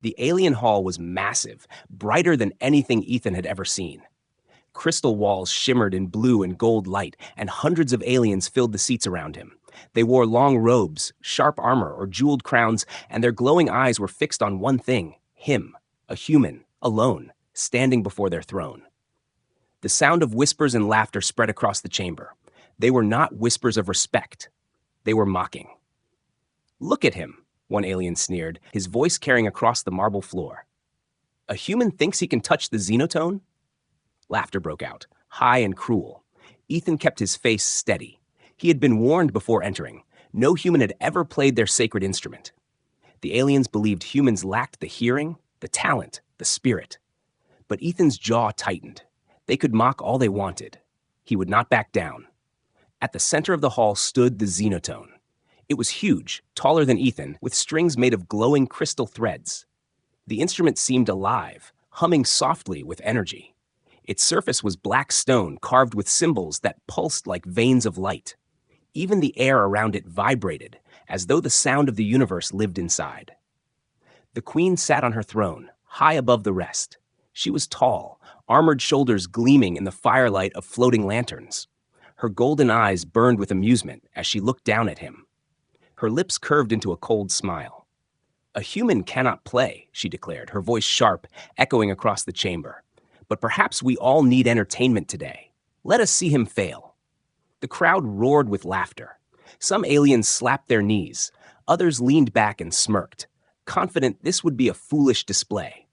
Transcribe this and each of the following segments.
The alien hall was massive, brighter than anything Ethan had ever seen. Crystal walls shimmered in blue and gold light, and hundreds of aliens filled the seats around him. They wore long robes, sharp armor, or jeweled crowns, and their glowing eyes were fixed on one thing: him, a human, alone, standing before their throne. The sound of whispers and laughter spread across the chamber. They were not whispers of respect. They were mocking. "Look at him," one alien sneered, his voice carrying across the marble floor. "A human thinks he can touch the xenotone?" Laughter broke out, high and cruel. Ethan kept his face steady. He had been warned before entering. No human had ever played their sacred instrument. The aliens believed humans lacked the hearing, the talent, the spirit. But Ethan's jaw tightened. They could mock all they wanted. He would not back down. At the center of the hall stood the xenotone. It was huge, taller than Ethan, with strings made of glowing crystal threads. The instrument seemed alive, humming softly with energy. Its surface was black stone carved with symbols that pulsed like veins of light. Even the air around it vibrated, as though the sound of the universe lived inside. The queen sat on her throne, high above the rest. She was tall, armored shoulders gleaming in the firelight of floating lanterns. Her golden eyes burned with amusement as she looked down at him. Her lips curved into a cold smile. "A human cannot play," she declared, her voice sharp, echoing across the chamber. "But perhaps we all need entertainment today. Let us see him fail." The crowd roared with laughter. Some aliens slapped their knees. Others leaned back and smirked, confident this would be a foolish display.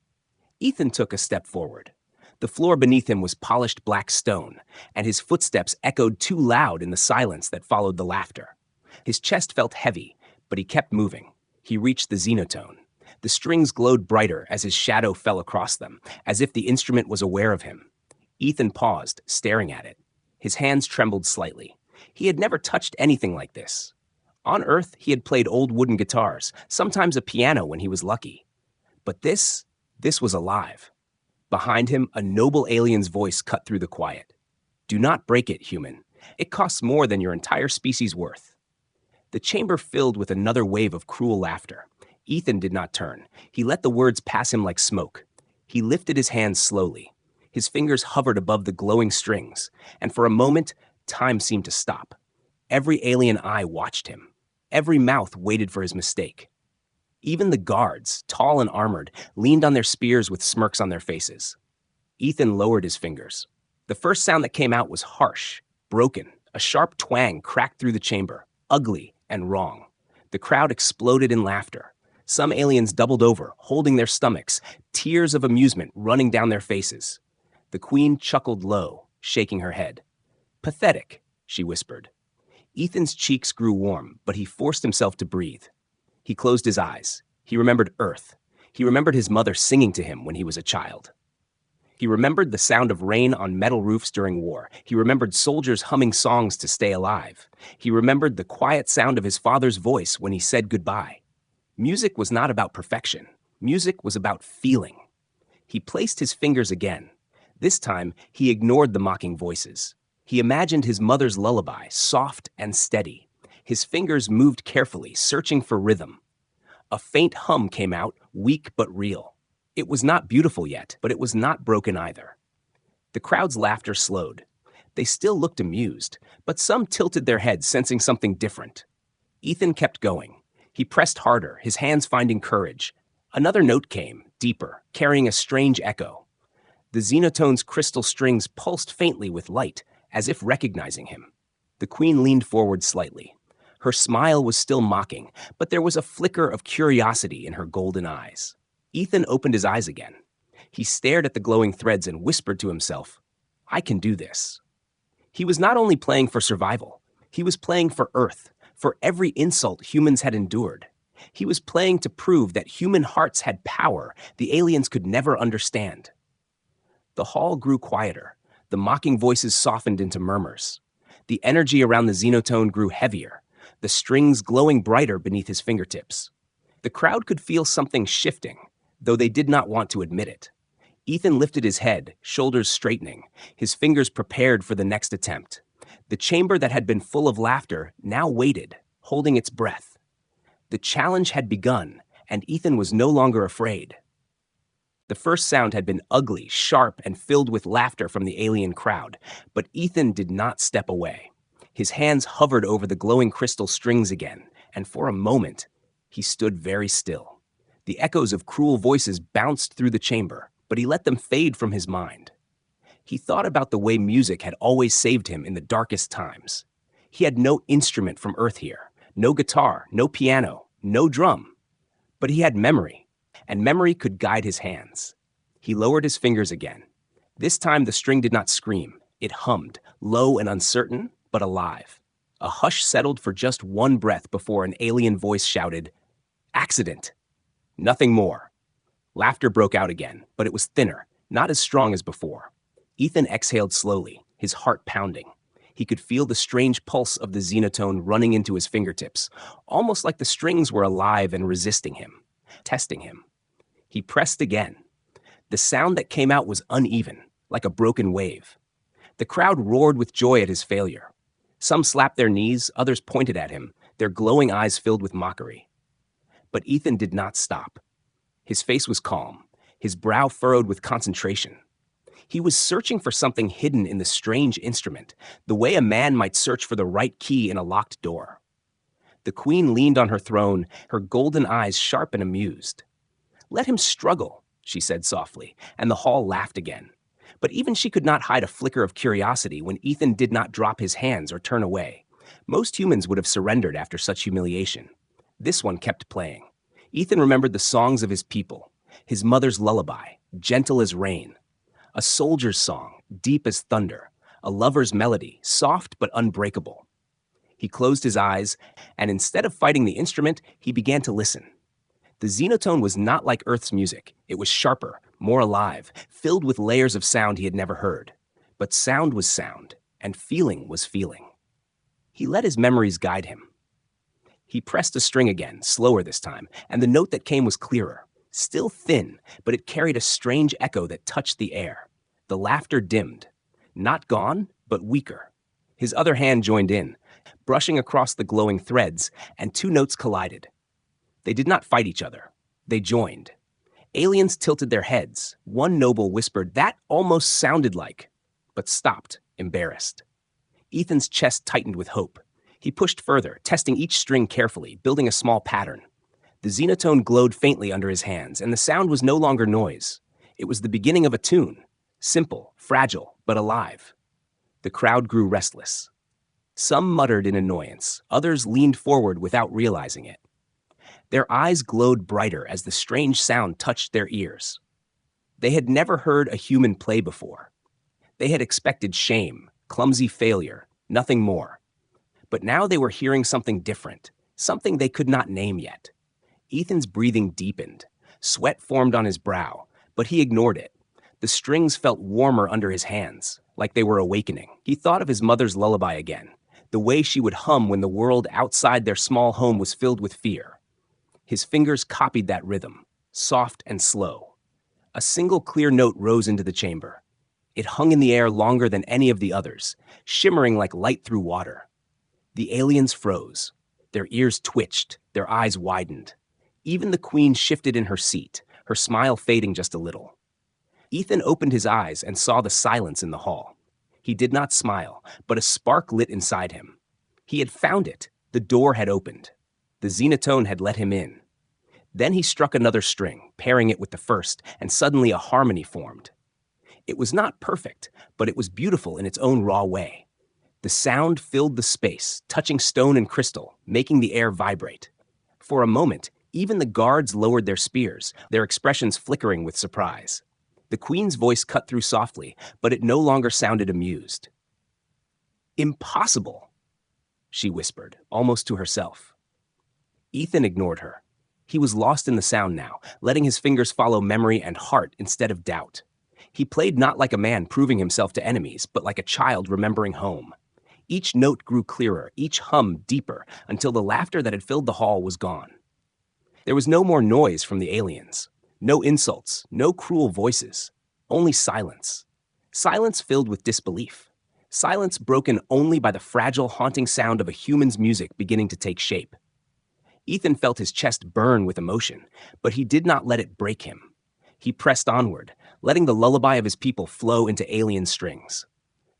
Ethan took a step forward. The floor beneath him was polished black stone, and his footsteps echoed too loud in the silence that followed the laughter. His chest felt heavy, but he kept moving. He reached the xenotone. The strings glowed brighter as his shadow fell across them, as if the instrument was aware of him. Ethan paused, staring at it. His hands trembled slightly. He had never touched anything like this. On Earth, he had played old wooden guitars, sometimes a piano when he was lucky. But this was alive. Behind him, a noble alien's voice cut through the quiet. "Do not break it, human. It costs more than your entire species' worth." The chamber filled with another wave of cruel laughter. Ethan did not turn. He let the words pass him like smoke. He lifted his hands slowly. His fingers hovered above the glowing strings, and for a moment, time seemed to stop. Every alien eye watched him. Every mouth waited for his mistake. Even the guards, tall and armored, leaned on their spears with smirks on their faces. Ethan lowered his fingers. The first sound that came out was harsh, broken. A sharp twang cracked through the chamber, ugly and wrong. The crowd exploded in laughter. Some aliens doubled over, holding their stomachs, tears of amusement running down their faces. The queen chuckled low, shaking her head. "Pathetic," she whispered. Ethan's cheeks grew warm, but he forced himself to breathe. He closed his eyes. He remembered Earth. He remembered his mother singing to him when he was a child. He remembered the sound of rain on metal roofs during war. He remembered soldiers humming songs to stay alive. He remembered the quiet sound of his father's voice when he said goodbye. Music was not about perfection. Music was about feeling. He placed his fingers again. This time, he ignored the mocking voices. He imagined his mother's lullaby, soft and steady. His fingers moved carefully, searching for rhythm. A faint hum came out, weak but real. It was not beautiful yet, but it was not broken either. The crowd's laughter slowed. They still looked amused, but some tilted their heads, sensing something different. Ethan kept going. He pressed harder, his hands finding courage. Another note came, deeper, carrying a strange echo. The xenotone's crystal strings pulsed faintly with light, as if recognizing him. The queen leaned forward slightly. Her smile was still mocking, but there was a flicker of curiosity in her golden eyes. Ethan opened his eyes again. He stared at the glowing threads and whispered to himself, "I can do this." He was not only playing for survival, he was playing for Earth, for every insult humans had endured. He was playing to prove that human hearts had power the aliens could never understand. The hall grew quieter. The mocking voices softened into murmurs. The energy around the xenotone grew heavier, the strings glowing brighter beneath his fingertips. The crowd could feel something shifting, though they did not want to admit it. Ethan lifted his head, shoulders straightening, his fingers prepared for the next attempt. The chamber that had been full of laughter now waited, holding its breath. The challenge had begun, and Ethan was no longer afraid. The first sound had been ugly, sharp, and filled with laughter from the alien crowd, but Ethan did not step away. His hands hovered over the glowing crystal strings again, and for a moment, he stood very still. The echoes of cruel voices bounced through the chamber, but he let them fade from his mind. He thought about the way music had always saved him in the darkest times. He had no instrument from Earth here, no guitar, no piano, no drum. But he had memory, and memory could guide his hands. He lowered his fingers again. This time the string did not scream. It hummed, low and uncertain, but alive. A hush settled for just one breath before an alien voice shouted, "Accident!" Nothing more. Laughter broke out again, but it was thinner, not as strong as before. Ethan exhaled slowly, his heart pounding. He could feel the strange pulse of the zenotone running into his fingertips, almost like the strings were alive and resisting him, testing him. He pressed again. The sound that came out was uneven, like a broken wave. The crowd roared with joy at his failure. Some slapped their knees, others pointed at him, their glowing eyes filled with mockery. But Ethan did not stop. His face was calm, his brow furrowed with concentration. He was searching for something hidden in the strange instrument, the way a man might search for the right key in a locked door. The queen leaned on her throne, her golden eyes sharp and amused. "Let him struggle," she said softly, and the hall laughed again. But even she could not hide a flicker of curiosity when Ethan did not drop his hands or turn away. Most humans would have surrendered after such humiliation. This one kept playing. Ethan remembered the songs of his people, his mother's lullaby, gentle as rain. A soldier's song, deep as thunder, a lover's melody, soft but unbreakable. He closed his eyes, and instead of fighting the instrument, he began to listen. The zenotone was not like Earth's music. It was sharper, more alive, filled with layers of sound he had never heard. But sound was sound, and feeling was feeling. He let his memories guide him. He pressed a string again, slower this time, and the note that came was clearer. Still thin, but it carried a strange echo that touched the air. The laughter dimmed. Not gone, but weaker. His other hand joined in, brushing across the glowing threads, and two notes collided. They did not fight each other. They joined. Aliens tilted their heads. One noble whispered, "That almost sounded like," but stopped, embarrassed. Ethan's chest tightened with hope. He pushed further, testing each string carefully, building a small pattern. The zenotone glowed faintly under his hands, and the sound was no longer noise. It was the beginning of a tune. Simple, fragile, but alive. The crowd grew restless. Some muttered in annoyance. Others leaned forward without realizing it. Their eyes glowed brighter as the strange sound touched their ears. They had never heard a human play before. They had expected shame, clumsy failure, nothing more. But now they were hearing something different, something they could not name yet. Ethan's breathing deepened. Sweat formed on his brow, but he ignored it. The strings felt warmer under his hands, like they were awakening. He thought of his mother's lullaby again, the way she would hum when the world outside their small home was filled with fear. His fingers copied that rhythm, soft and slow. A single clear note rose into the chamber. It hung in the air longer than any of the others, shimmering like light through water. The aliens froze. Their ears twitched, their eyes widened. Even the queen shifted in her seat, her smile fading just a little. Ethan opened his eyes and saw the silence in the hall. He did not smile, but a spark lit inside him. He had found it. The door had opened. The zenotone had let him in. Then he struck another string, pairing it with the first, and suddenly a harmony formed. It was not perfect, but it was beautiful in its own raw way. The sound filled the space, touching stone and crystal, making the air vibrate. For a moment, even the guards lowered their spears, their expressions flickering with surprise. The queen's voice cut through softly, but it no longer sounded amused. "Impossible," she whispered, almost to herself. Ethan ignored her. He was lost in the sound now, letting his fingers follow memory and heart instead of doubt. He played not like a man proving himself to enemies, but like a child remembering home. Each note grew clearer, each hum deeper, until the laughter that had filled the hall was gone. There was no more noise from the aliens. No insults, no cruel voices, only silence. Silence filled with disbelief. Silence broken only by the fragile, haunting sound of a human's music beginning to take shape. Ethan felt his chest burn with emotion, but he did not let it break him. He pressed onward, letting the lullaby of his people flow into alien strings.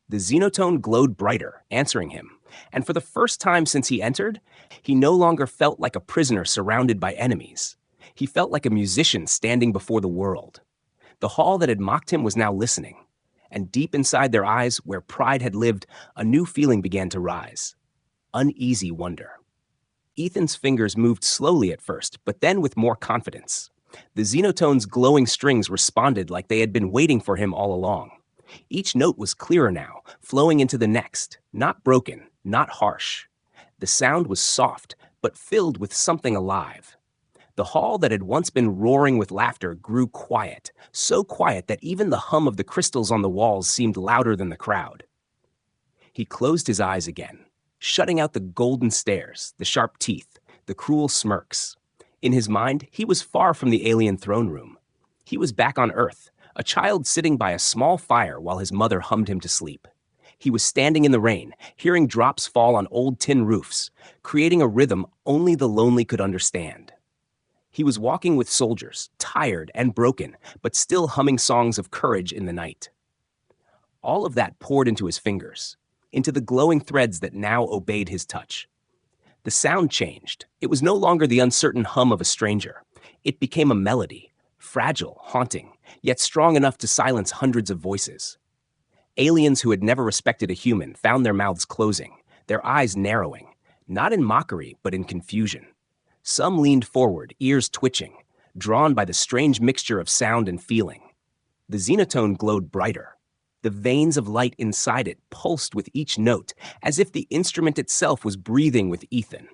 The xenotone glowed brighter, answering him, and for the first time since he entered, he no longer felt like a prisoner surrounded by enemies. He felt like a musician standing before the world. The hall that had mocked him was now listening, and deep inside their eyes, where pride had lived, a new feeling began to rise. Uneasy wonder. Ethan's fingers moved slowly at first, but then with more confidence. The xenotone's glowing strings responded like they had been waiting for him all along. Each note was clearer now, flowing into the next, not broken, not harsh. The sound was soft, but filled with something alive. The hall that had once been roaring with laughter grew quiet, so quiet that even the hum of the crystals on the walls seemed louder than the crowd. He closed his eyes again, shutting out the golden stares, the sharp teeth, the cruel smirks. In his mind, he was far from the alien throne room. He was back on Earth, a child sitting by a small fire while his mother hummed him to sleep. He was standing in the rain, hearing drops fall on old tin roofs, creating a rhythm only the lonely could understand. He was walking with soldiers, tired and broken, but still humming songs of courage in the night. All of that poured into his fingers, into the glowing threads that now obeyed his touch. The sound changed. It was no longer the uncertain hum of a stranger. It became a melody, fragile, haunting, yet strong enough to silence hundreds of voices. Aliens who had never respected a human found their mouths closing, their eyes narrowing, not in mockery, but in confusion. Some leaned forward, ears twitching, drawn by the strange mixture of sound and feeling. The xenotone glowed brighter. The veins of light inside it pulsed with each note, as if the instrument itself was breathing with Ethan.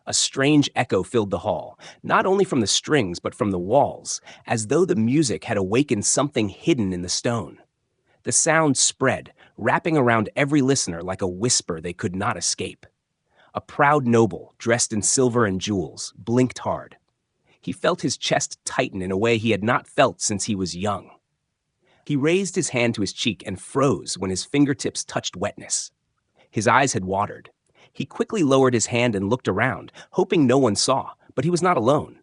A strange echo filled the hall, not only from the strings but from the walls, as though the music had awakened something hidden in the stone. The sound spread, wrapping around every listener like a whisper they could not escape. A proud noble, dressed in silver and jewels, blinked hard. He felt his chest tighten in a way he had not felt since he was young. He raised his hand to his cheek and froze when his fingertips touched wetness. His eyes had watered. He quickly lowered his hand and looked around, hoping no one saw, but he was not alone.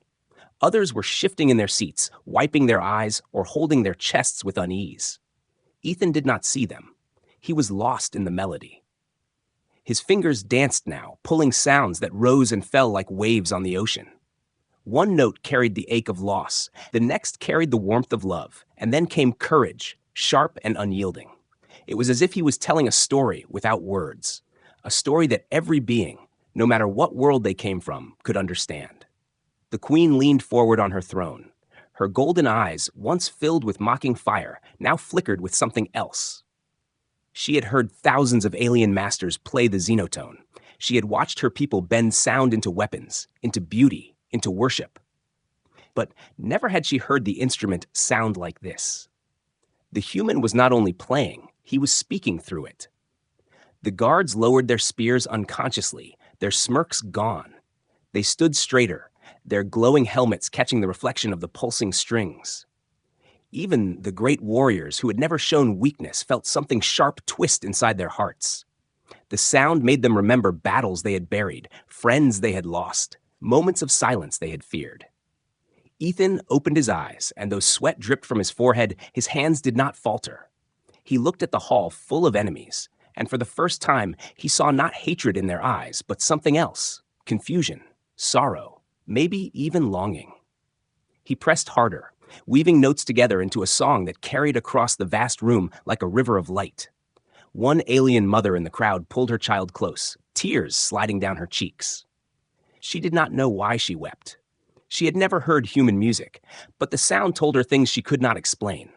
Others were shifting in their seats, wiping their eyes or holding their chests with unease. Ethan did not see them. He was lost in the melody. His fingers danced now, pulling sounds that rose and fell like waves on the ocean. One note carried the ache of loss, the next carried the warmth of love, and then came courage, sharp and unyielding. It was as if he was telling a story without words, a story that every being, no matter what world they came from, could understand. The queen leaned forward on her throne. Her golden eyes, once filled with mocking fire, now flickered with something else. She had heard thousands of alien masters play the xenotone. She had watched her people bend sound into weapons, into beauty, into worship. But never had she heard the instrument sound like this. The human was not only playing, he was speaking through it. The guards lowered their spears unconsciously, their smirks gone. They stood straighter, their glowing helmets catching the reflection of the pulsing strings. Even the great warriors who had never shown weakness felt something sharp twist inside their hearts. The sound made them remember battles they had buried, friends they had lost, moments of silence they had feared. Ethan opened his eyes, and though sweat dripped from his forehead, his hands did not falter. He looked at the hall full of enemies, and for the first time, he saw not hatred in their eyes, but something else, confusion, sorrow, maybe even longing. He pressed harder, weaving notes together into a song that carried across the vast room like a river of light. One alien mother in the crowd pulled her child close, tears sliding down her cheeks. She did not know why she wept. She had never heard human music, but the sound told her things she could not explain.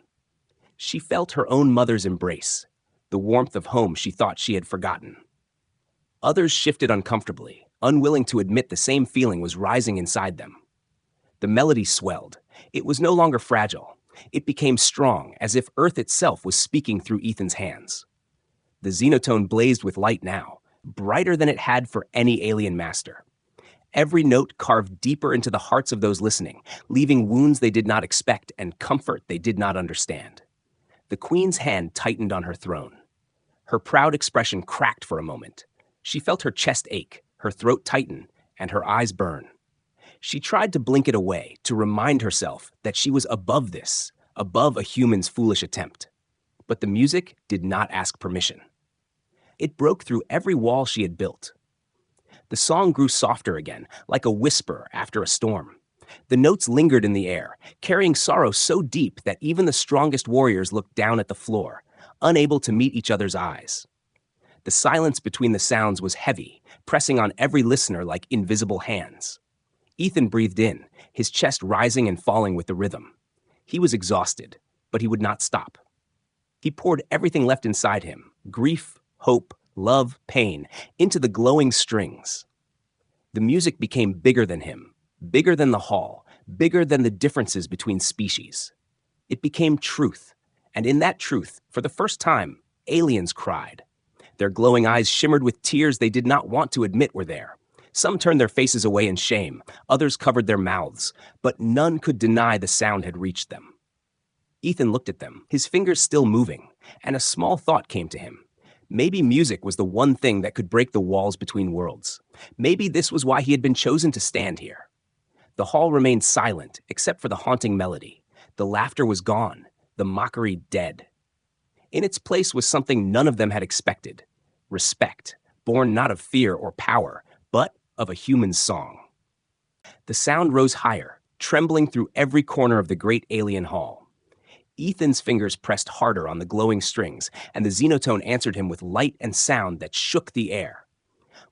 She felt her own mother's embrace, the warmth of home she thought she had forgotten. Others shifted uncomfortably, unwilling to admit the same feeling was rising inside them. The melody swelled. It was no longer fragile. It became strong, as if Earth itself was speaking through Ethan's hands. The xenotone blazed with light now, brighter than it had for any alien master. Every note carved deeper into the hearts of those listening, leaving wounds they did not expect and comfort they did not understand. The queen's hand tightened on her throne. Her proud expression cracked for a moment. She felt her chest ache, her throat tighten, and her eyes burn. She tried to blink it away, to remind herself that she was above this, above a human's foolish attempt. But the music did not ask permission. It broke through every wall she had built. The song grew softer again, like a whisper after a storm. The notes lingered in the air, carrying sorrow so deep that even the strongest warriors looked down at the floor, unable to meet each other's eyes. The silence between the sounds was heavy, pressing on every listener like invisible hands. Ethan breathed in, his chest rising and falling with the rhythm. He was exhausted, but he would not stop. He poured everything left inside him, grief, hope, love, pain, into the glowing strings. The music became bigger than him, bigger than the hall, bigger than the differences between species. It became truth, and in that truth, for the first time, aliens cried. Their glowing eyes shimmered with tears they did not want to admit were there. Some turned their faces away in shame, others covered their mouths, but none could deny the sound had reached them. Ethan looked at them, his fingers still moving, and a small thought came to him. Maybe music was the one thing that could break the walls between worlds. Maybe this was why he had been chosen to stand here. The hall remained silent, except for the haunting melody. The laughter was gone, the mockery dead. In its place was something none of them had expected: respect, born not of fear or power, but of a human song. The sound rose higher, trembling through every corner of the great alien hall. Ethan's fingers pressed harder on the glowing strings, and the xenotone answered him with light and sound that shook the air.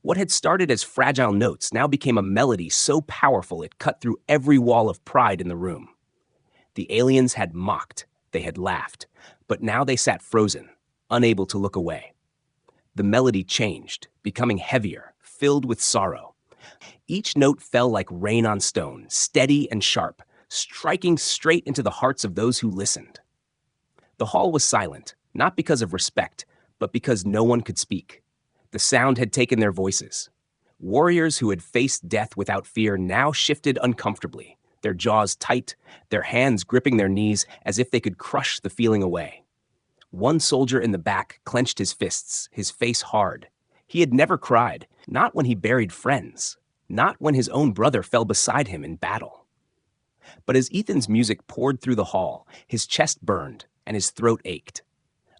What had started as fragile notes now became a melody so powerful it cut through every wall of pride in the room. The aliens had mocked, they had laughed, but now they sat frozen, unable to look away. The melody changed, becoming heavier, filled with sorrow. Each note fell like rain on stone, steady and sharp, striking straight into the hearts of those who listened. The hall was silent, not because of respect, but because no one could speak. The sound had taken their voices. Warriors who had faced death without fear now shifted uncomfortably, their jaws tight, their hands gripping their knees as if they could crush the feeling away. One soldier in the back clenched his fists, his face hard. He had never cried, not when he buried friends, not when his own brother fell beside him in battle. But as Ethan's music poured through the hall, his chest burned and his throat ached.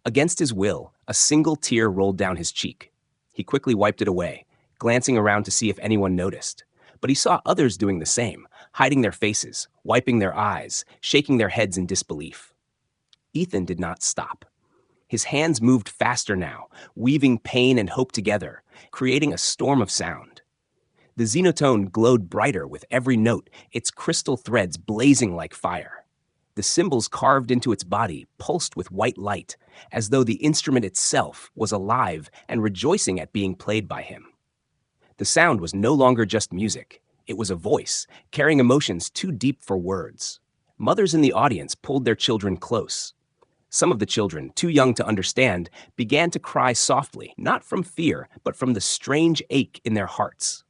Against his will, a single tear rolled down his cheek. He quickly wiped it away, glancing around to see if anyone noticed. But he saw others doing the same, hiding their faces, wiping their eyes, shaking their heads in disbelief. Ethan did not stop. His hands moved faster now, weaving pain and hope together, creating a storm of sound. The xenotone glowed brighter with every note, its crystal threads blazing like fire. The cymbals carved into its body pulsed with white light, as though the instrument itself was alive and rejoicing at being played by him. The sound was no longer just music. It was a voice, carrying emotions too deep for words. Mothers in the audience pulled their children close. Some of the children, too young to understand, began to cry softly, not from fear, but from the strange ache in their hearts.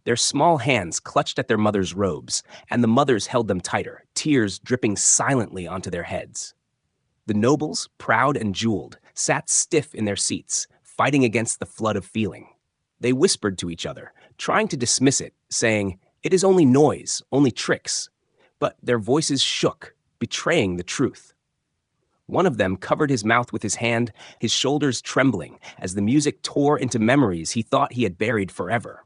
Their small hands clutched at their mothers' robes, and the mothers held them tighter, tears dripping silently onto their heads. The nobles, proud and jeweled, sat stiff in their seats, fighting against the flood of feeling. They whispered to each other, trying to dismiss it, saying, "It is only noise, only tricks." But their voices shook, betraying the truth. One of them covered his mouth with his hand, his shoulders trembling, as the music tore into memories he thought he had buried forever.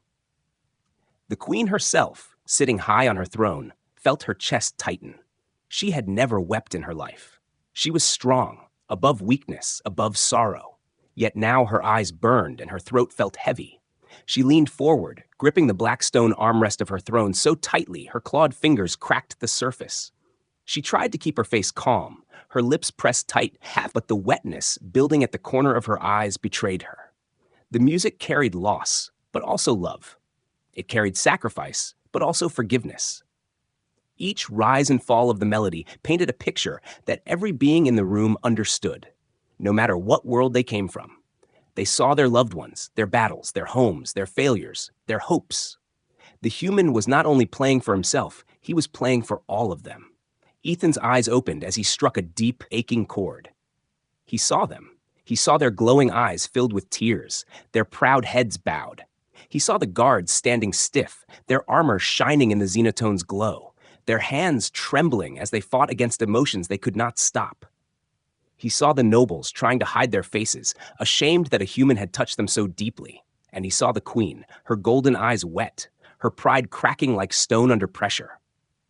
The queen herself, sitting high on her throne, felt her chest tighten. She had never wept in her life. She was strong, above weakness, above sorrow. Yet now her eyes burned and her throat felt heavy. She leaned forward, gripping the black stone armrest of her throne so tightly her clawed fingers cracked the surface. She tried to keep her face calm, her lips pressed tight, but the wetness building at the corner of her eyes betrayed her. The music carried loss, but also love. It carried sacrifice, but also forgiveness. Each rise and fall of the melody painted a picture that every being in the room understood, no matter what world they came from. They saw their loved ones, their battles, their homes, their failures, their hopes. The human was not only playing for himself, he was playing for all of them. Ethan's eyes opened as he struck a deep, aching chord. He saw them. He saw their glowing eyes filled with tears, their proud heads bowed. He saw the guards standing stiff, their armor shining in the Xenotone's glow, their hands trembling as they fought against emotions they could not stop. He saw the nobles trying to hide their faces, ashamed that a human had touched them so deeply. And he saw the queen, her golden eyes wet, her pride cracking like stone under pressure.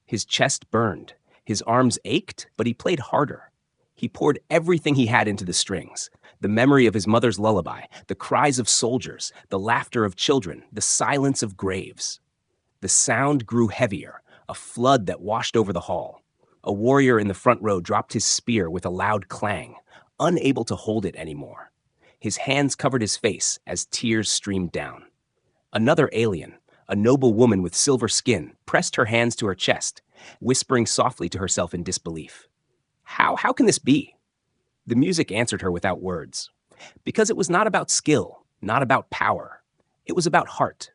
His chest burned, his arms ached, but he played harder. He poured everything he had into the strings, the memory of his mother's lullaby, the cries of soldiers, the laughter of children, the silence of graves. The sound grew heavier, a flood that washed over the hall. A warrior in the front row dropped his spear with a loud clang, unable to hold it anymore. His hands covered his face as tears streamed down. Another alien, a noble woman with silver skin, pressed her hands to her chest, whispering softly to herself in disbelief. How can this be? The music answered her without words. Because it was not about skill, not about power. It was about heart.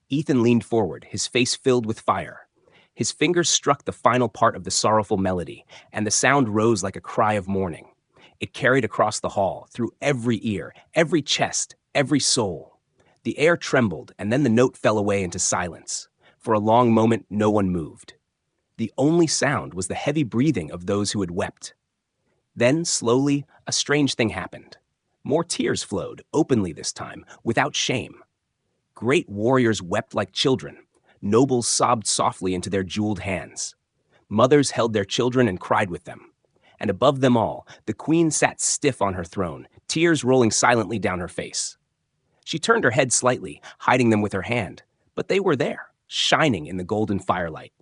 Ethan leaned forward, his face filled with fire. His fingers struck the final part of the sorrowful melody, and the sound rose like a cry of mourning. It carried across the hall, through every ear, every chest, every soul. The air trembled, and then the note fell away into silence. For a long moment, no one moved. The only sound was the heavy breathing of those who had wept. Then, slowly, a strange thing happened. More tears flowed, openly this time, without shame. Great warriors wept like children. Nobles sobbed softly into their jeweled hands. Mothers held their children and cried with them. And above them all, the queen sat stiff on her throne, tears rolling silently down her face. She turned her head slightly, hiding them with her hand, but they were there, shining in the golden firelight.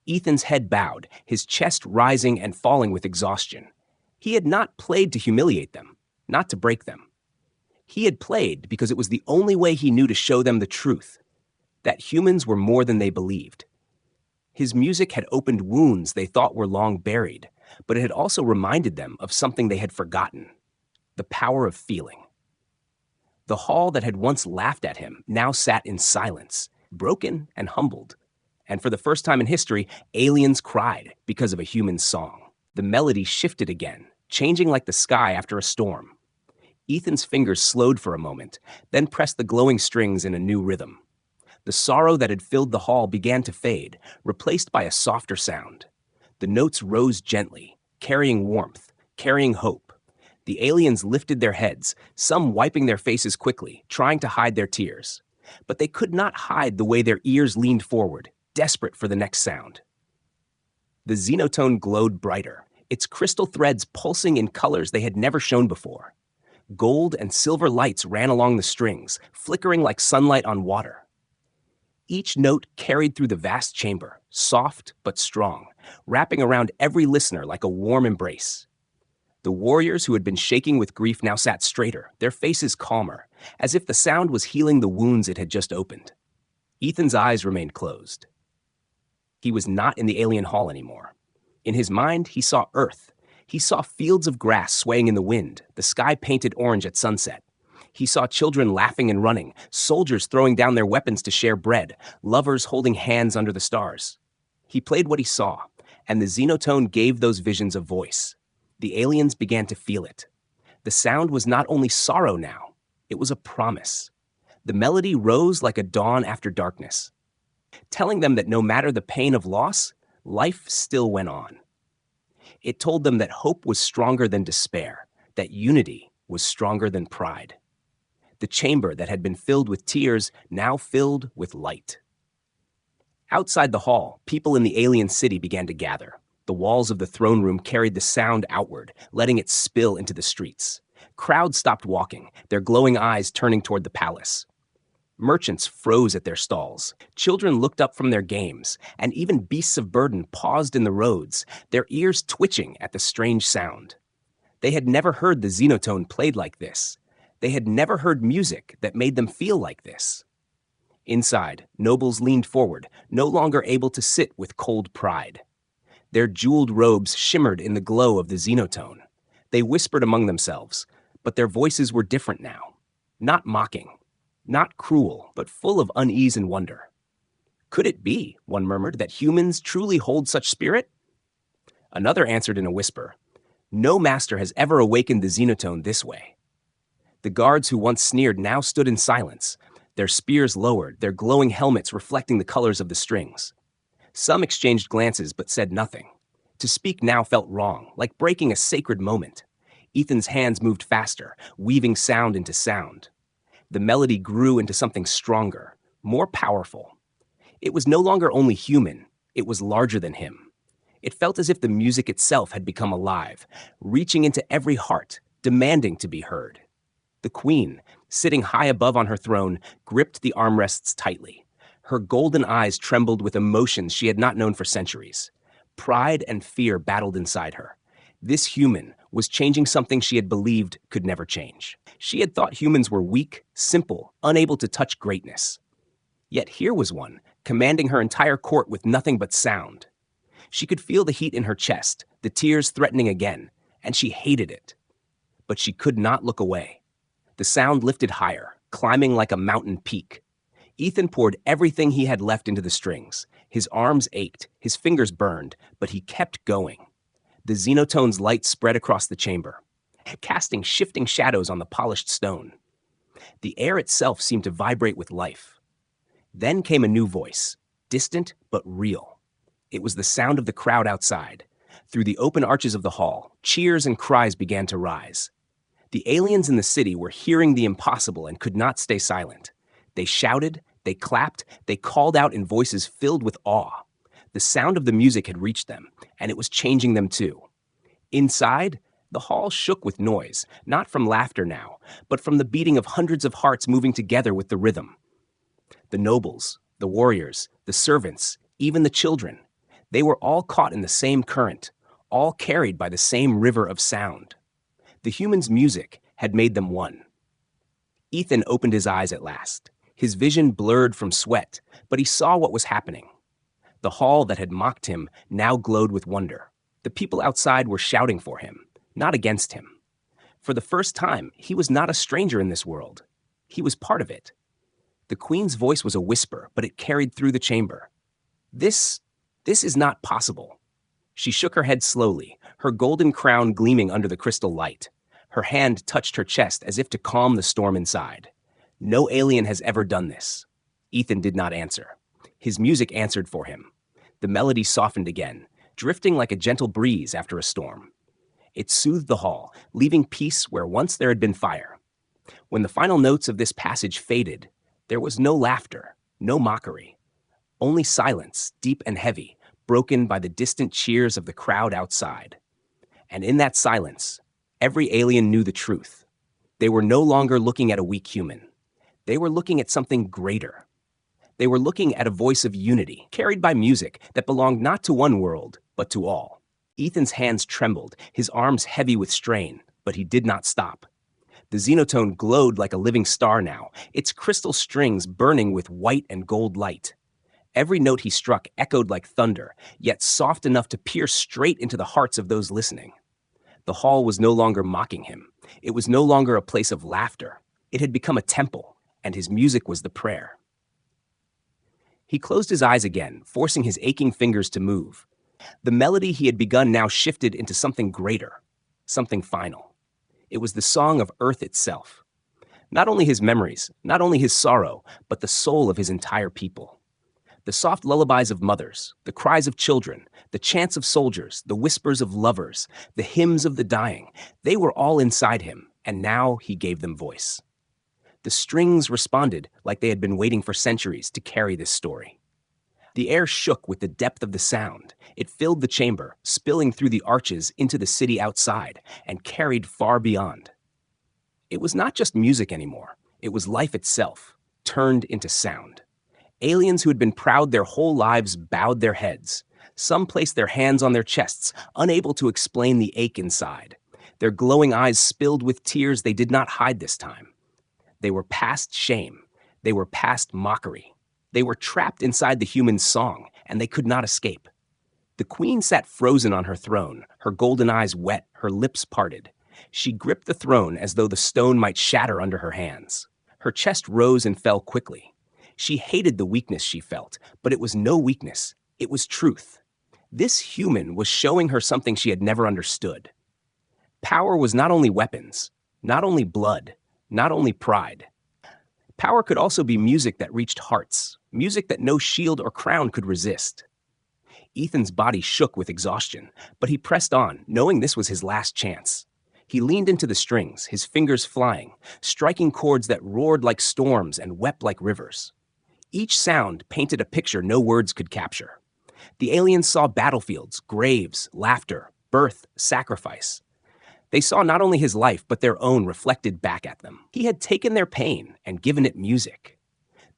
Ethan's head bowed, his chest rising and falling with exhaustion. He had not played to humiliate them, not to break them. He had played because it was the only way he knew to show them the truth, that humans were more than they believed. His music had opened wounds they thought were long buried, but it had also reminded them of something they had forgotten, the power of feeling. The hall that had once laughed at him now sat in silence, broken and humbled. And for the first time in history, aliens cried because of a human song. The melody shifted again, changing like the sky after a storm. Ethan's fingers slowed for a moment, then pressed the glowing strings in a new rhythm. The sorrow that had filled the hall began to fade, replaced by a softer sound. The notes rose gently, carrying warmth, carrying hope. The aliens lifted their heads, some wiping their faces quickly, trying to hide their tears. But they could not hide the way their ears leaned forward, desperate for the next sound. The Xenotone glowed brighter, its crystal threads pulsing in colors they had never shown before. Gold and silver lights ran along the strings, flickering like sunlight on water. Each note carried through the vast chamber, soft but strong, wrapping around every listener like a warm embrace. The warriors who had been shaking with grief now sat straighter, their faces calmer, as if the sound was healing the wounds it had just opened. Ethan's eyes remained closed. He was not in the alien hall anymore. In his mind, he saw Earth. He saw fields of grass swaying in the wind, the sky painted orange at sunset. He saw children laughing and running, soldiers throwing down their weapons to share bread, lovers holding hands under the stars. He played what he saw, and the Xenotone gave those visions a voice. The aliens began to feel it. The sound was not only sorrow now, it was a promise. The melody rose like a dawn after darkness, telling them that no matter the pain of loss, life still went on. It told them that hope was stronger than despair, that unity was stronger than pride. The chamber that had been filled with tears now filled with light. Outside the hall, people in the alien city began to gather. The walls of the throne room carried the sound outward, letting it spill into the streets. Crowds stopped walking, their glowing eyes turning toward the palace. Merchants froze at their stalls. Children looked up from their games, and even beasts of burden paused in the roads, their ears twitching at the strange sound. They had never heard the Xenotone played like this. They had never heard music that made them feel like this. Inside, nobles leaned forward, no longer able to sit with cold pride. Their jeweled robes shimmered in the glow of the Xenotone. They whispered among themselves, but their voices were different now. Not mocking, not cruel, but full of unease and wonder. Could it be, one murmured, that humans truly hold such spirit? Another answered in a whisper, no master has ever awakened the Xenotone this way. The guards who once sneered now stood in silence, their spears lowered, their glowing helmets reflecting the colors of the strings. Some exchanged glances but said nothing. To speak now felt wrong, like breaking a sacred moment. Ethan's hands moved faster, weaving sound into sound. The melody grew into something stronger, more powerful. It was no longer only human, it was larger than him. It felt as if the music itself had become alive, reaching into every heart, demanding to be heard. The queen, sitting high above on her throne, gripped the armrests tightly. Her golden eyes trembled with emotions she had not known for centuries. Pride and fear battled inside her. This human was changing something she had believed could never change. She had thought humans were weak, simple, unable to touch greatness. Yet here was one, commanding her entire court with nothing but sound. She could feel the heat in her chest, the tears threatening again, and she hated it. But she could not look away. The sound lifted higher, climbing like a mountain peak. Ethan poured everything he had left into the strings. His arms ached, his fingers burned, but he kept going. The xenotone's light spread across the chamber, casting shifting shadows on the polished stone. The air itself seemed to vibrate with life. Then came a new voice, distant but real. It was the sound of the crowd outside. Through the open arches of the hall, cheers and cries began to rise. The aliens in the city were hearing the impossible and could not stay silent. They shouted, they clapped, they called out in voices filled with awe. The sound of the music had reached them, and it was changing them too. Inside, the hall shook with noise, not from laughter now, but from the beating of hundreds of hearts moving together with the rhythm. The nobles, the warriors, the servants, even the children, they were all caught in the same current, all carried by the same river of sound. The humans' music had made them one. Ethan opened his eyes at last. His vision blurred from sweat, but he saw what was happening. The hall that had mocked him now glowed with wonder. The people outside were shouting for him, not against him. For the first time, he was not a stranger in this world. He was part of it. The queen's voice was a whisper, but it carried through the chamber. This is not possible. She shook her head slowly, her golden crown gleaming under the crystal light. Her hand touched her chest as if to calm the storm inside. No alien has ever done this. Ethan did not answer. His music answered for him. The melody softened again, drifting like a gentle breeze after a storm. It soothed the hall, leaving peace where once there had been fire. When the final notes of this passage faded, there was no laughter, no mockery. Only silence, deep and heavy, broken by the distant cheers of the crowd outside. And in that silence, every alien knew the truth. They were no longer looking at a weak human. They were looking at something greater. They were looking at a voice of unity, carried by music that belonged not to one world, but to all. Ethan's hands trembled, his arms heavy with strain, but he did not stop. The xenotone glowed like a living star now, its crystal strings burning with white and gold light. Every note he struck echoed like thunder, yet soft enough to pierce straight into the hearts of those listening. The hall was no longer mocking him. It was no longer a place of laughter. It had become a temple, and his music was the prayer. He closed his eyes again, forcing his aching fingers to move. The melody he had begun now shifted into something greater, something final. It was the song of Earth itself. Not only his memories, not only his sorrow, but the soul of his entire people. The soft lullabies of mothers, the cries of children, the chants of soldiers, the whispers of lovers, the hymns of the dying, they were all inside him, and now he gave them voice. The strings responded like they had been waiting for centuries to carry this story. The air shook with the depth of the sound. It filled the chamber, spilling through the arches into the city outside, and carried far beyond. It was not just music anymore. It was life itself, turned into sound. Aliens who had been proud their whole lives bowed their heads. Some placed their hands on their chests, unable to explain the ache inside. Their glowing eyes spilled with tears they did not hide this time. They were past shame. They were past mockery. They were trapped inside the human song, and they could not escape. The queen sat frozen on her throne, her golden eyes wet, her lips parted. She gripped the throne as though the stone might shatter under her hands. Her chest rose and fell quickly. She hated the weakness she felt, but it was no weakness. It was truth. This human was showing her something she had never understood. Power was not only weapons, not only blood, not only pride. Power could also be music that reached hearts, music that no shield or crown could resist. Ethan's body shook with exhaustion, but he pressed on, knowing this was his last chance. He leaned into the strings, his fingers flying, striking chords that roared like storms and wept like rivers. Each sound painted a picture no words could capture. The aliens saw battlefields, graves, laughter, birth, sacrifice. They saw not only his life, but their own reflected back at them. He had taken their pain and given it music.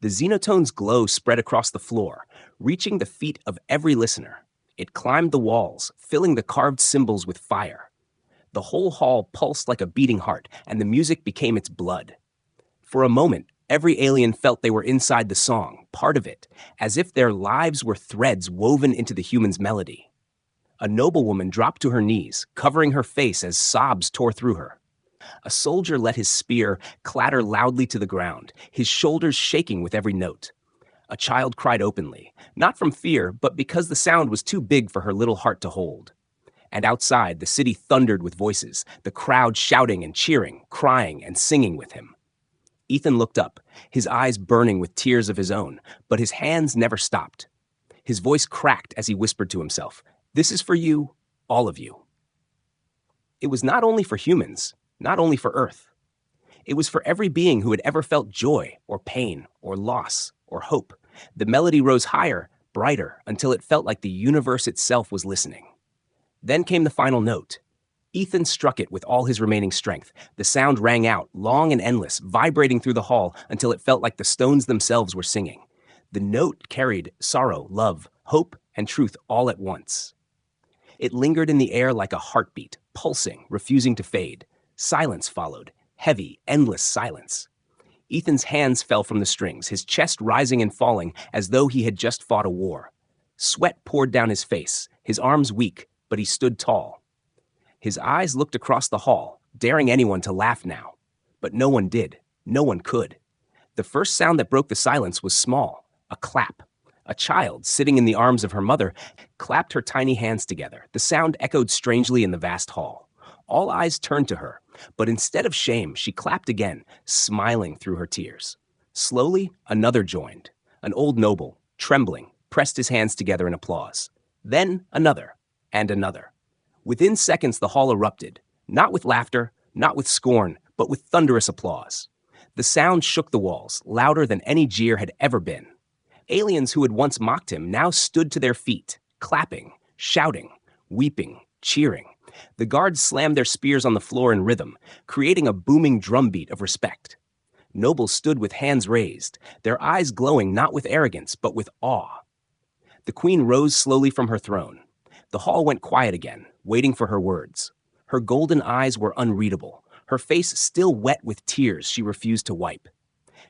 The xenotone's glow spread across the floor, reaching the feet of every listener. It climbed the walls, filling the carved symbols with fire. The whole hall pulsed like a beating heart, and the music became its blood. For a moment, every alien felt they were inside the song, part of it, as if their lives were threads woven into the human's melody. A noblewoman dropped to her knees, covering her face as sobs tore through her. A soldier let his spear clatter loudly to the ground, his shoulders shaking with every note. A child cried openly, not from fear, but because the sound was too big for her little heart to hold. And outside, the city thundered with voices, the crowd shouting and cheering, crying and singing with him. Ethan looked up, his eyes burning with tears of his own, but his hands never stopped. His voice cracked as he whispered to himself, "This is for you, all of you." It was not only for humans, not only for Earth. It was for every being who had ever felt joy or pain or loss or hope. The melody rose higher, brighter, until it felt like the universe itself was listening. Then came the final note. Ethan struck it with all his remaining strength. The sound rang out, long and endless, vibrating through the hall until it felt like the stones themselves were singing. The note carried sorrow, love, hope, and truth all at once. It lingered in the air like a heartbeat, pulsing, refusing to fade. Silence followed, heavy, endless silence. Ethan's hands fell from the strings, his chest rising and falling as though he had just fought a war. Sweat poured down his face, his arms weak, but he stood tall. His eyes looked across the hall, daring anyone to laugh now. But no one did. No one could. The first sound that broke the silence was small, a clap. A child, sitting in the arms of her mother, clapped her tiny hands together. The sound echoed strangely in the vast hall. All eyes turned to her, but instead of shame, she clapped again, smiling through her tears. Slowly, another joined. An old noble, trembling, pressed his hands together in applause. Then another, and another. Within seconds, the hall erupted, not with laughter, not with scorn, but with thunderous applause. The sound shook the walls, louder than any jeer had ever been. Aliens who had once mocked him now stood to their feet, clapping, shouting, weeping, cheering. The guards slammed their spears on the floor in rhythm, creating a booming drumbeat of respect. Nobles stood with hands raised, their eyes glowing not with arrogance, but with awe. The queen rose slowly from her throne. The hall went quiet again, waiting for her words. Her golden eyes were unreadable, her face still wet with tears she refused to wipe.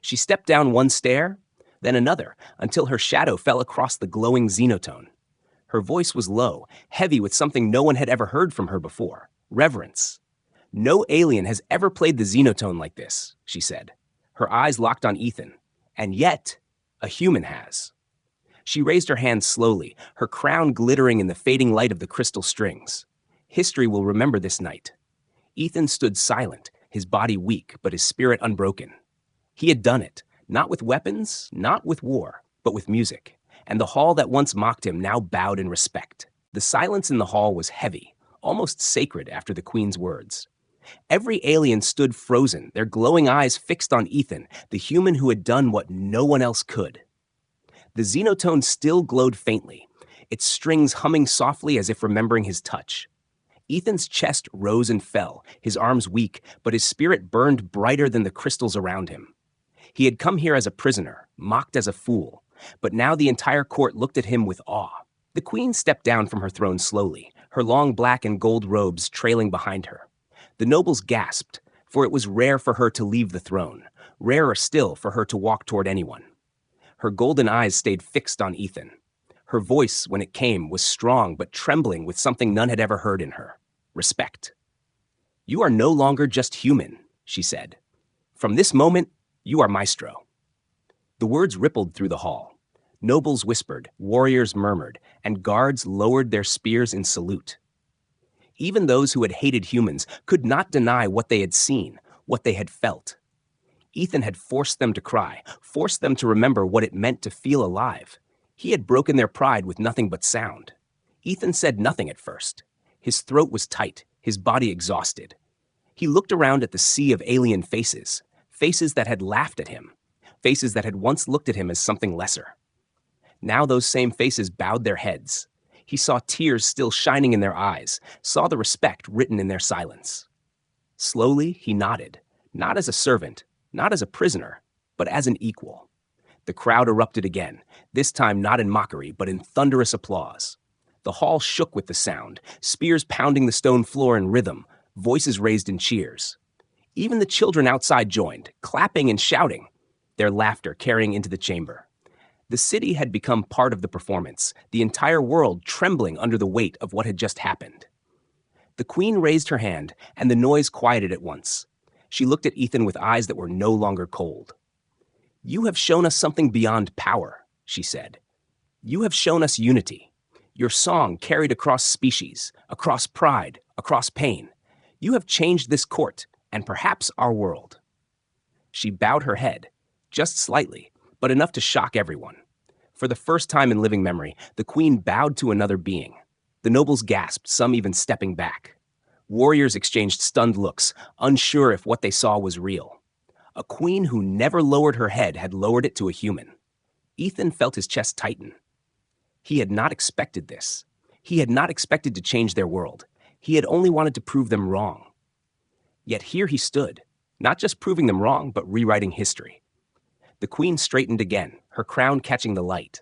She stepped down one stair, then another, until her shadow fell across the glowing xenotone. Her voice was low, heavy with something no one had ever heard from her before, reverence. "No alien has ever played the xenotone like this," she said. Her eyes locked on Ethan. "And yet, a human has." She raised her hands slowly, her crown glittering in the fading light of the crystal strings. History will remember this night. Ethan stood silent, his body weak, but his spirit unbroken. He had done it, not with weapons, not with war, but with music. And the hall that once mocked him now bowed in respect. The silence in the hall was heavy, almost sacred after the queen's words. Every alien stood frozen, their glowing eyes fixed on Ethan, the human who had done what no one else could. The xenotone still glowed faintly, its strings humming softly as if remembering his touch. Ethan's chest rose and fell, his arms weak, but his spirit burned brighter than the crystals around him. He had come here as a prisoner, mocked as a fool, but now the entire court looked at him with awe. The queen stepped down from her throne slowly, her long black and gold robes trailing behind her. The nobles gasped, for it was rare for her to leave the throne, rarer still for her to walk toward anyone. Her golden eyes stayed fixed on Ethan. Her voice, when it came, was strong but trembling with something none had ever heard in her: respect. "You are no longer just human," she said. "From this moment, you are maestro." The words rippled through the hall. Nobles whispered, warriors murmured, and guards lowered their spears in salute. Even those who had hated humans could not deny what they had seen, what they had felt. Ethan had forced them to cry, forced them to remember what it meant to feel alive. He had broken their pride with nothing but sound. Ethan said nothing at first. His throat was tight, his body exhausted. He looked around at the sea of alien faces, faces that had laughed at him, faces that had once looked at him as something lesser. Now those same faces bowed their heads. He saw tears still shining in their eyes, saw the respect written in their silence. Slowly, he nodded, not as a servant, not as a prisoner, but as an equal. The crowd erupted again, this time not in mockery, but in thunderous applause. The hall shook with the sound, spears pounding the stone floor in rhythm, voices raised in cheers. Even the children outside joined, clapping and shouting, their laughter carrying into the chamber. The city had become part of the performance, the entire world trembling under the weight of what had just happened. The queen raised her hand, and the noise quieted at once. She looked at Ethan with eyes that were no longer cold. "You have shown us something beyond power," she said. "You have shown us unity. Your song carried across species, across pride, across pain. You have changed this court, and perhaps our world." She bowed her head, just slightly, but enough to shock everyone. For the first time in living memory, the queen bowed to another being. The nobles gasped, some even stepping back. Warriors exchanged stunned looks, unsure if what they saw was real. A queen who never lowered her head had lowered it to a human. Ethan felt his chest tighten. He had not expected this. He had not expected to change their world. He had only wanted to prove them wrong. Yet here he stood, not just proving them wrong, but rewriting history. The queen straightened again, her crown catching the light.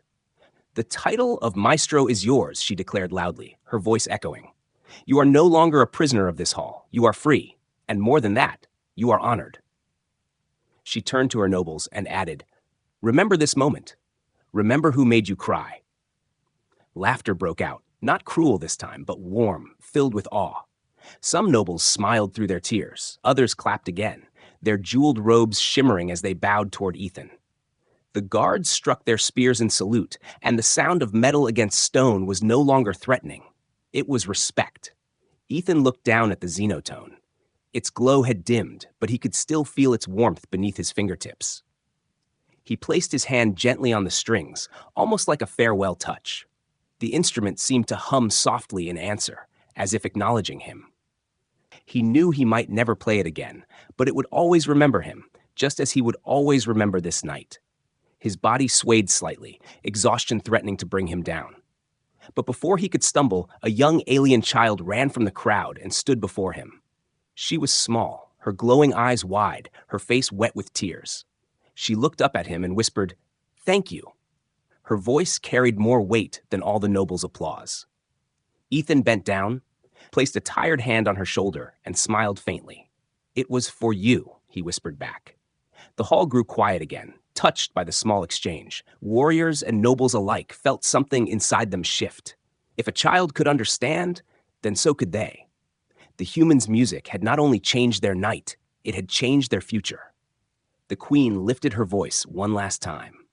"The title of Maestro is yours," she declared loudly, her voice echoing. "You are no longer a prisoner of this hall. You are free. And more than that, you are honored." She turned to her nobles and added, "Remember this moment. Remember who made you cry." Laughter broke out, not cruel this time, but warm, filled with awe. Some nobles smiled through their tears, others clapped again, their jeweled robes shimmering as they bowed toward Ethan. The guards struck their spears in salute, and the sound of metal against stone was no longer threatening. It was respect. Ethan looked down at the xenotone. Its glow had dimmed, but he could still feel its warmth beneath his fingertips. He placed his hand gently on the strings, almost like a farewell touch. The instrument seemed to hum softly in answer, as if acknowledging him. He knew he might never play it again, but it would always remember him, just as he would always remember this night. His body swayed slightly, exhaustion threatening to bring him down. But before he could stumble, a young alien child ran from the crowd and stood before him. She was small, her glowing eyes wide, her face wet with tears. She looked up at him and whispered, "Thank you." Her voice carried more weight than all the nobles' applause. Ethan bent down, placed a tired hand on her shoulder, and smiled faintly. "It was for you," he whispered back. The hall grew quiet again, touched by the small exchange. Warriors and nobles alike felt something inside them shift. If a child could understand, then so could they. The humans' music had not only changed their night, it had changed their future. The queen lifted her voice one last time.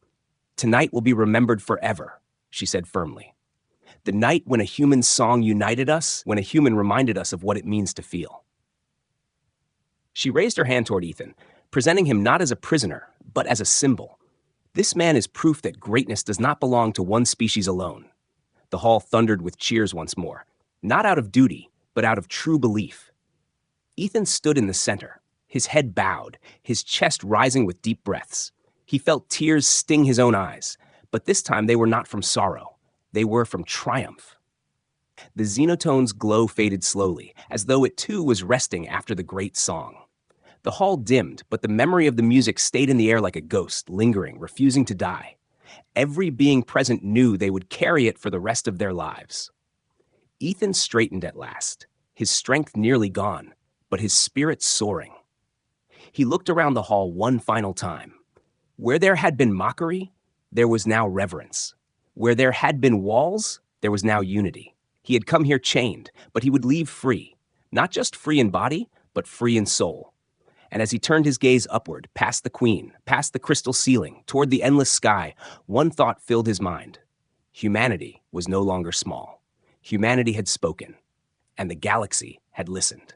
"Tonight will be remembered forever," she said firmly. "The night when a human song united us, when a human reminded us of what it means to feel." She raised her hand toward Ethan, presenting him not as a prisoner, but as a symbol. This man is proof that greatness does not belong to one species alone. The hall thundered with cheers once more, not out of duty, but out of true belief. Ethan stood in the center, his head bowed, his chest rising with deep breaths. He felt tears sting his own eyes, but this time they were not from sorrow. They were from triumph. The xenotone's glow faded slowly, as though it too was resting after the great song. The hall dimmed, but the memory of the music stayed in the air like a ghost, lingering, refusing to die. Every being present knew they would carry it for the rest of their lives. Ethan straightened at last, his strength nearly gone, but his spirit soaring. He looked around the hall one final time. Where there had been mockery, there was now reverence. Where there had been walls, there was now unity. He had come here chained, but he would leave free, not just free in body, but free in soul. And as he turned his gaze upward, past the queen, past the crystal ceiling, toward the endless sky, one thought filled his mind. Humanity was no longer small. Humanity had spoken, and the galaxy had listened.